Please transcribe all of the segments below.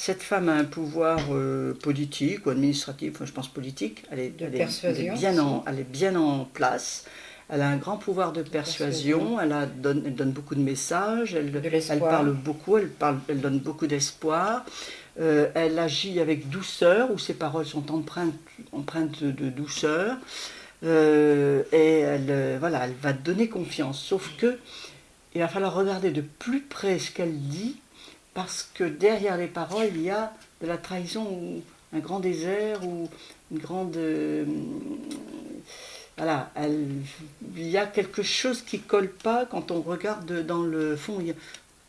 Cette femme a un pouvoir politique ou administratif, enfin, je pense politique, elle est bien en place. Elle a un grand pouvoir de persuasion, elle donne beaucoup de messages, elle parle beaucoup, elle donne beaucoup d'espoir. Elle agit avec douceur, où ses paroles sont empreintes de douceur. Et elle va donner confiance. Sauf que il va falloir regarder de plus près ce qu'elle dit, parce que derrière les paroles, il y a de la trahison, ou un grand désert, ou une grande... il y a quelque chose qui ne colle pas quand on regarde dans le fond.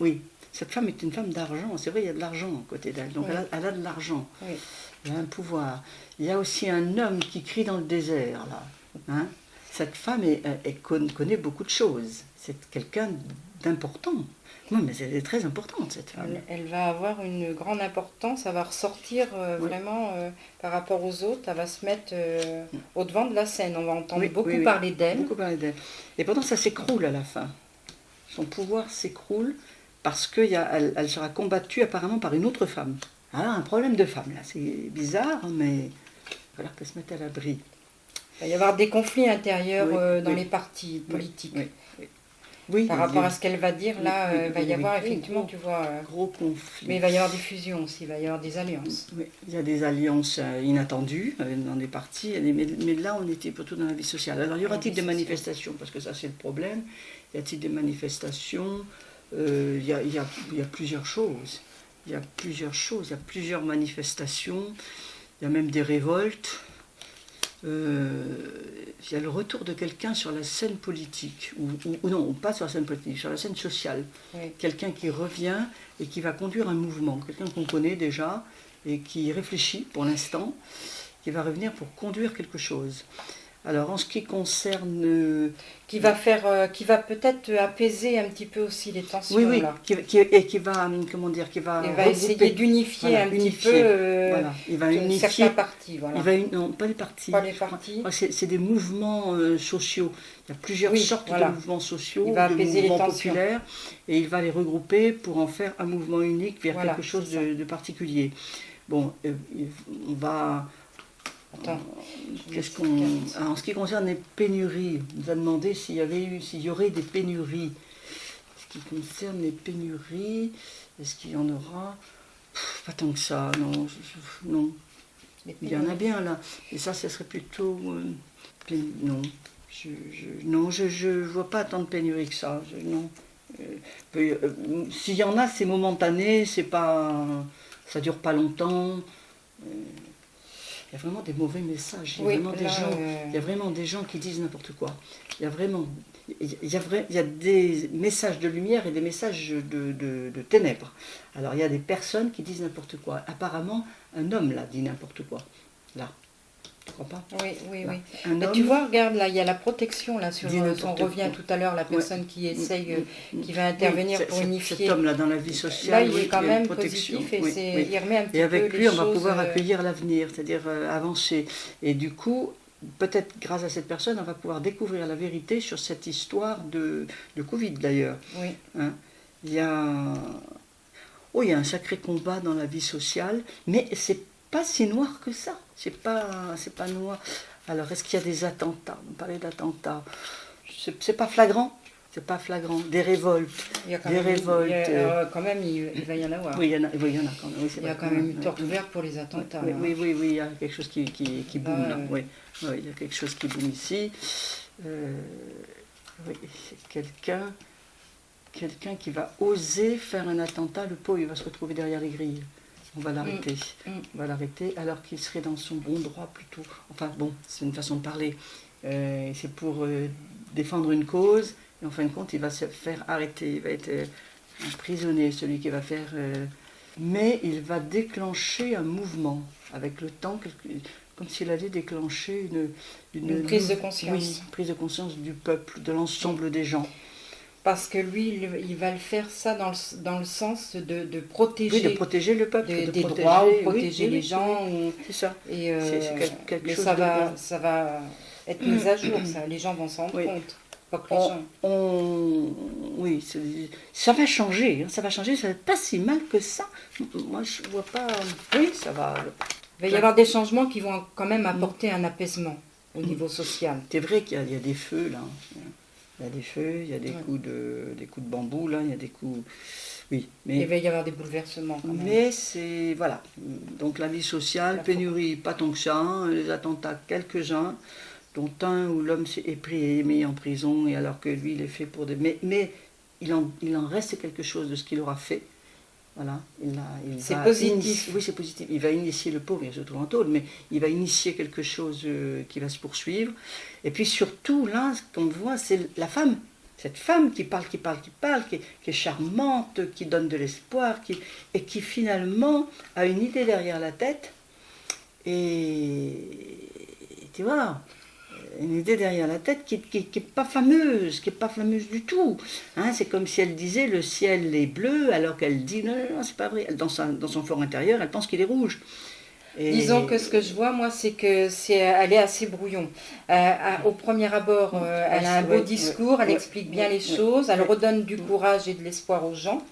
Oui, cette femme est une femme d'argent, c'est vrai, il y a de l'argent à côté d'elle, donc oui. elle a de l'argent, oui. Il y a un pouvoir. Il y a aussi un homme qui crie dans le désert, là. Hein? Cette femme connaît beaucoup de choses, c'est quelqu'un d'important. Oui, mais elle est très importante, cette femme. Elle va avoir une grande importance, elle va ressortir vraiment par rapport aux autres, elle va se mettre au devant de la scène, on va entendre beaucoup parler d'elle. Beaucoup parler d'elle. Et pourtant, ça s'écroule à la fin. Son pouvoir s'écroule parce qu'elle sera combattue apparemment par une autre femme. Ah, un problème de femme, là, c'est bizarre, mais il va falloir qu'elle se mette à l'abri. Il va y avoir des conflits intérieurs dans les partis politiques. Oui, par rapport à ce qu'elle va dire, là, il va y avoir effectivement, tu vois... Gros conflit. Mais il va y avoir des fusions aussi, il va y avoir des alliances. Oui, il y a des alliances inattendues dans les partis, mais là, on était plutôt dans la vie sociale. Alors, y aura-t-il des manifestations? Parce que ça, c'est le problème. Y a-t-il des manifestations? Il y a plusieurs choses. Il y a plusieurs manifestations. Il y a même des révoltes. Il y a le retour de quelqu'un sur la scène politique, ou non, pas sur la scène politique, sur la scène sociale. Oui. Quelqu'un qui revient et qui va conduire un mouvement, quelqu'un qu'on connaît déjà et qui réfléchit pour l'instant, qui va revenir pour conduire quelque chose. Alors en ce qui concerne... Qui va peut-être apaiser un petit peu aussi les tensions. Oui, là. Qui va, comment dire, qui va... Il va essayer d'unifier petit peu il va unifier certains partis. Voilà. Non, pas les partis. Pas les partis. C'est des mouvements sociaux. Il y a plusieurs sortes de mouvements sociaux, il va apaiser de mouvements les tensions. populaires, et il va les regrouper pour en faire un mouvement unique vers quelque chose de particulier. Bon, on va... En ce qui concerne les pénuries, on nous a demandé s'il y aurait des pénuries. En ce qui concerne les pénuries, est-ce qu'il y en aura? Pas tant que ça, non. Il y en a bien là. Et ça serait plutôt... non. Je vois pas tant de pénuries que ça. Non. S'il y en a, c'est momentané, c'est pas... ça dure pas longtemps. Il y a vraiment des mauvais messages, il y a vraiment des gens qui disent n'importe quoi. Il y a des messages de lumière et des messages de ténèbres. Alors il y a des personnes qui disent n'importe quoi. Apparemment, un homme là dit n'importe quoi. Là. Tu crois pas? Oui. Mais tu vois, regarde, là, il y a la protection, là, sur on revient tout à l'heure, la personne qui essaye, qui va intervenir pour unifier. Cet homme-là, dans la vie sociale, là, il est quand même positif et il remet un petit peu les choses... Et avec lui, on va pouvoir accueillir l'avenir, c'est-à-dire avancer. Et du coup, peut-être grâce à cette personne, on va pouvoir découvrir la vérité sur cette histoire de Covid, d'ailleurs. Oui. Hein? Il y a un sacré combat dans la vie sociale, mais c'est pas si noir que ça. C'est pas noir. Alors, est-ce qu'il y a des attentats? On parlait d'attentats. C'est pas flagrant. C'est pas flagrant. Des révoltes. Quand même, il va y en avoir. Oui, il y en a quand même. Oui, il y a quand même une porte ouverte pour les attentats. Oui, il y a quelque chose qui boum là. Oui, il y a quelque chose qui boum ici. C'est quelqu'un qui va oser faire un attentat. Le pauvre, il va se retrouver derrière les grilles. On va l'arrêter. On va l'arrêter alors qu'il serait dans son bon droit plutôt. Enfin bon, c'est une façon de parler. C'est pour défendre une cause. Et en fin de compte, il va se faire arrêter. Il va être emprisonné, celui qui va faire... Mais il va déclencher un mouvement avec le temps, comme s'il allait déclencher une prise de conscience. Oui, une prise de conscience du peuple, de l'ensemble des gens. Parce que lui, il va le faire ça dans le sens de protéger... Oui, de protéger le peuple. Des droits, ou protéger les gens. C'est ça. Et, c'est quelque mais chose ça va être mis à jour, ça. Les gens vont s'en rendre compte. Pas que les gens. Oui, ça va changer, ça va changer, ça va être pas si mal que ça. Moi, je vois pas... Oui, ça va... Il va y avoir des changements qui vont quand même apporter un apaisement au niveau social. C'est vrai qu'il y a des feux, là. Il y a des feux, il y a des coups de bambou, là, il y a des coups... Oui, mais... Il va y avoir des bouleversements, quand même. Mais c'est... Voilà. Donc la vie sociale, pénurie, pas tant que ça, hein, les attentats, quelques-uns, dont un où l'homme est pris et mis en prison, et alors que lui, il est fait pour des... Mais il en reste quelque chose de ce qu'il aura fait. Voilà. C'est positif. Oui, c'est positif. Il va initier le pauvre, il se trouve en tôle, mais il va initier quelque chose qui va se poursuivre. Et puis surtout, là, ce qu'on voit, c'est la femme. Cette femme qui parle, qui est charmante, qui donne de l'espoir, et qui finalement a une idée derrière la tête. Et tu vois, une idée derrière la tête qui est pas fameuse, du tout. Hein, c'est comme si elle disait le ciel est bleu, alors qu'elle dit non, c'est pas vrai. Dans son fort intérieur, elle pense qu'il est rouge. Et... Disons que ce que je vois, moi, c'est qu'elle est assez brouillon. Au premier abord, elle a un beau discours, elle explique bien les choses, elle redonne du courage et de l'espoir aux gens.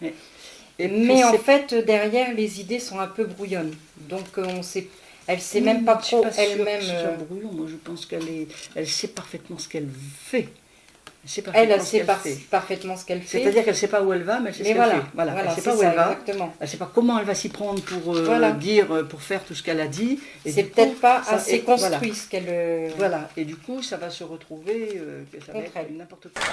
Mais en fait, derrière, les idées sont un peu brouillonnes. Donc, elle ne sait même pas trop elle-même. Brouillon. Moi, je pense elle sait parfaitement ce qu'elle fait. Elle sait parfaitement ce qu'elle fait. C'est-à-dire qu'elle ne sait pas où elle va, mais elle sait ce qu'elle fait. Voilà. Elle ne sait pas où elle va. Exactement. Elle ne sait pas comment elle va s'y prendre pour faire tout ce qu'elle a dit. C'est peut-être pas assez construit ce qu'elle... Voilà. Et du coup, ça va se retrouver, que ça va être n'importe quoi.